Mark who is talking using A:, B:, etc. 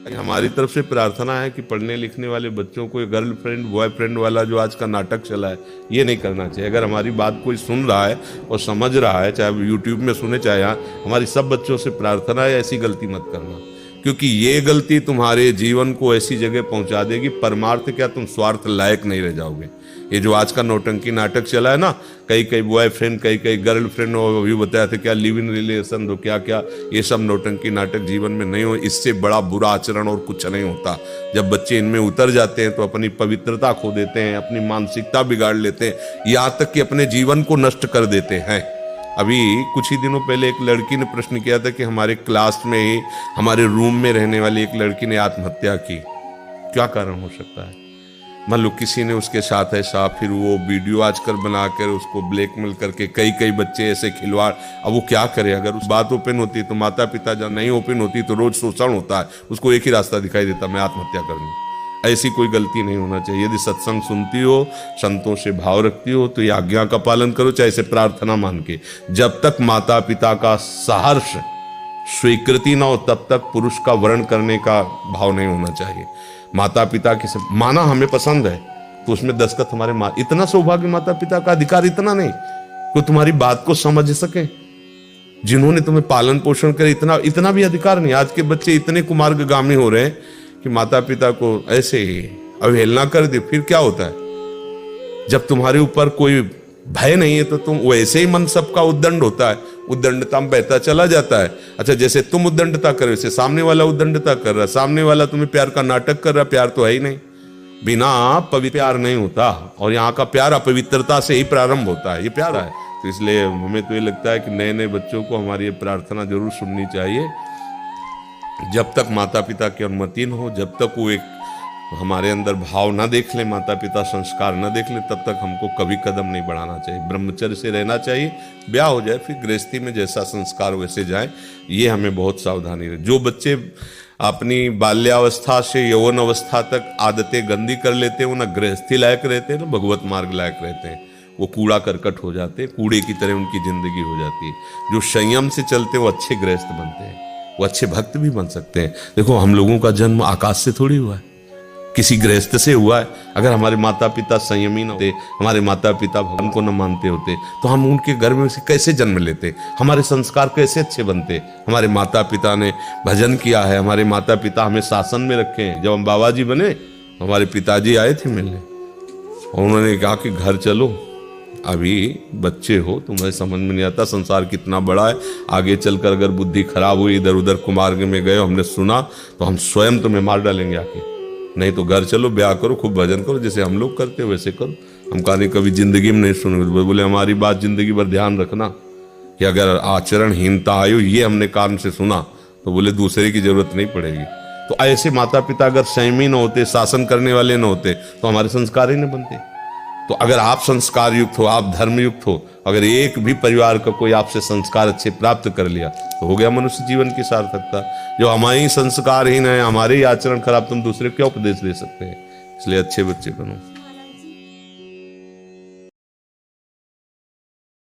A: हमारी तरफ से प्रार्थना है कि पढ़ने लिखने वाले बच्चों को गर्लफ्रेंड बॉयफ्रेंड वाला जो आज का नाटक चला है ये नहीं करना चाहिए। अगर हमारी बात कोई सुन रहा है और समझ रहा है, चाहे यूट्यूब में सुने चाहे यहाँ, हमारी सब बच्चों से प्रार्थना है ऐसी गलती मत करना, क्योंकि ये गलती तुम्हारे जीवन को ऐसी जगह पहुंचा देगी, परमार्थ क्या तुम स्वार्थ लायक नहीं रह जाओगे। ये जो आज का नौटंकी नाटक चला है ना, कई कई बॉयफ्रेंड कई कई गर्लफ्रेंड हो, अभी बताया था क्या लिव इन रिलेशन हो क्या क्या, ये सब नौटंकी नाटक जीवन में नहीं हो। इससे बड़ा बुरा आचरण और कुछ नहीं होता। जब बच्चे इनमें उतर जाते हैं तो अपनी पवित्रता खो देते हैं, अपनी मानसिकता बिगाड़ लेते हैं, यहाँ तक कि अपने जीवन को नष्ट कर देते हैं। अभी कुछ ही दिनों पहले एक लड़की ने प्रश्न किया था कि हमारे क्लास में ही हमारे रूम में रहने वाली एक लड़की ने आत्महत्या की, क्या कारण हो सकता है? मान लो किसी ने उसके साथ ऐसा, फिर वो वीडियो आजकल बनाकर उसको ब्लैकमेल करके कई कई बच्चे ऐसे खिलवाड़। अब वो क्या करे? अगर उस बात ओपन होती तो माता पिता जब नहीं ओपन होती तो रोज शोषण होता है, उसको एक ही रास्ता दिखाई देता, मैं आत्महत्या कर लूँ। ऐसी कोई गलती नहीं होना चाहिए। यदि सत्संग सुनती हो, संतों से भाव रखती हो, तो ये आज्ञा का पालन करो, चाहे इसे प्रार्थना मान के। जब तक माता पिता का सहर्ष स्वीकृति ना हो तब तक पुरुष का वर्ण करने का भाव नहीं होना चाहिए। माता पिता की माना हमें पसंद है तो उसमें दस्तखत हमारे इतना सौभाग्य माता पिता का अधिकार इतना नहीं कि तुम्हारी बात को समझ सके, जिन्होंने तुम्हें पालन पोषण करे, इतना भी अधिकार नहीं। आज के बच्चे इतने कुमार्गामी हो रहे हैं कि माता पिता को ऐसे ही अवहेलना कर दे। फिर क्या होता है? जब तुम्हारे ऊपर कोई भय नहीं है तो तुम वैसे ही मन सबका उद्दंड होता है, उद्दंडता में बहता चला जाता है। अच्छा, जैसे तुम उद्दंडता कर वैसे सामने वाला उद्दंडता कर रहा, सामने वाला तुम्हें प्यार का नाटक कर रहा, प्यार तो है ही नहीं। बिना पवित्र प्यार नहीं होता, और यहाँ का प्यार अपवित्रता से ही प्रारंभ होता है। ये प्यार है। तो इसलिए हमें तो ये लगता है कि नए नए बच्चों को हमारी ये प्रार्थना जरूर सुननी चाहिए। जब तक माता पिता की अनुमति न हो, जब तक वो एक हमारे अंदर भाव ना देख ले, माता पिता संस्कार ना देख ले, तब तक हमको कभी कदम नहीं बढ़ाना चाहिए। ब्रह्मचर्य से रहना चाहिए। ब्याह हो जाए फिर गृहस्थी में जैसा संस्कार वैसे जाए, ये हमें बहुत सावधानी रहे। जो बच्चे अपनी बाल्यावस्था से यौवन अवस्था तक आदतें गंदी कर लेते हैं, वो ना गृहस्थी लायक रहते हैं ना भगवत मार्ग लायक रहते हैं। वो कूड़ा करकट हो जाते हैं, कूड़े की तरह उनकी जिंदगी हो जाती है। जो संयम से चलते हैं वो अच्छे गृहस्थ बनते हैं, वो अच्छे भक्त भी बन सकते हैं। देखो, हम लोगों का जन्म आकाश से थोड़ी हुआ है, किसी गृहस्थ से हुआ है। अगर हमारे माता पिता संयमी न होते, हमारे माता पिता भगवान को न मानते होते, तो हम उनके घर में से कैसे जन्म लेते? हमारे संस्कार कैसे अच्छे बनते? हमारे माता पिता ने भजन किया है, हमारे माता पिता हमें शासन में रखे हैं। जब हम बाबा जी बने, हमारे पिताजी आए थे मिलने और उन्होंने कहा कि घर चलो, अभी बच्चे हो, तुम्हें समझ में नहीं आता संसार कितना बड़ा है, आगे चलकर अगर बुद्धि खराब हुई, इधर उधर कुमार्ग में गए, हमने सुना, तो हम स्वयं तुम्हें मार डालेंगे आके। नहीं तो घर चलो, ब्याह करो, खूब भजन करो, जैसे हम लोग करते हो वैसे करो। हम कहानी कभी जिंदगी में नहीं सुने। बोले हमारी बात जिंदगी भर ध्यान रखना कि अगर आचरणहीनता आयु ये हमने कान से सुना तो बोले दूसरे की जरूरत नहीं पड़ेगी। तो ऐसे माता पिता अगर संयमी न होते, शासन करने वाले न होते, तो हमारे संस्कार ही न बनते। तो अगर आप संस्कार युक्त हो, आप धर्म युक्त हो, अगर एक भी परिवार का कोई आपसे संस्कार अच्छे प्राप्त कर लिया तो हो गया मनुष्य जीवन की सार्थकता। जो हमारे संस्कारहीन है, हमारे ही आचरण खराब, तुम दूसरे को क्या उपदेश दे सकते हैं? इसलिए अच्छे बच्चे बनो।